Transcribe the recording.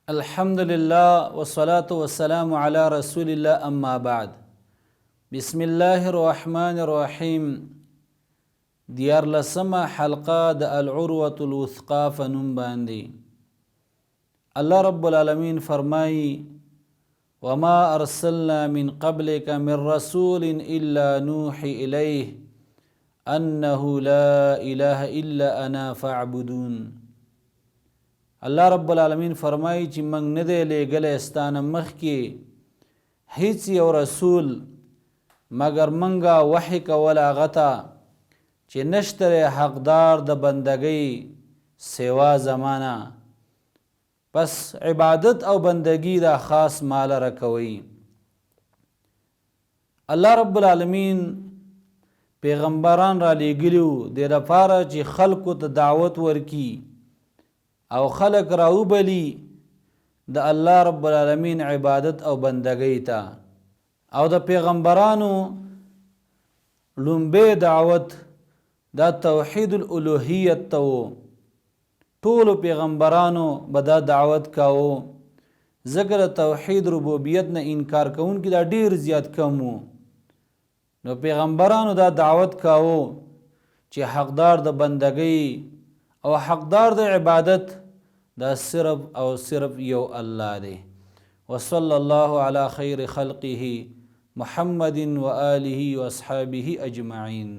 الحمد لله والصلاة والسلام على رسول الله أما بعد. بسم الله الرحمن الرحيم. دیار لسمه حلقه د العروة الوثقا فنوم باندې الله رب العالمین فرمایي وما ارسلنا من قبلك من رسول الا نوحي اليه انه لا اله الا انا فاعبدون. الله رب العالمین فرمایي چې موږ نه دی لیږلی ستانه مخکې هیڅ یو رسول مګر موږ وحی کول هغه ته چې نشته حقدار د بندګۍ سوا زمانه، پس عبادت او بندگی دا خاص مال رکوي. الله رب العالمین پیغمبران را لیږلیو دې دپاره چې خلکو ته دعوت ورکي او خلق راوبلي د الله رب العالمین عبادت او بندگۍ ته. او د پیغمبرانو لومبی دعوت دا توحید الالوهیت ته و. ټولو پیغمبرانو به دا دعوت کاوه، ځکه د توحید ربوبیت نه انکار کوونکي دا ډیر زیات کم و. نو پیغمبرانو دا دعوت کاوه چې حقدار د بندګۍ او حقدار د عبادت دا صرف او صرف یو الله دی. وصلی الله علی خیر خلقه محمد و آله و اصحابه اجمعین.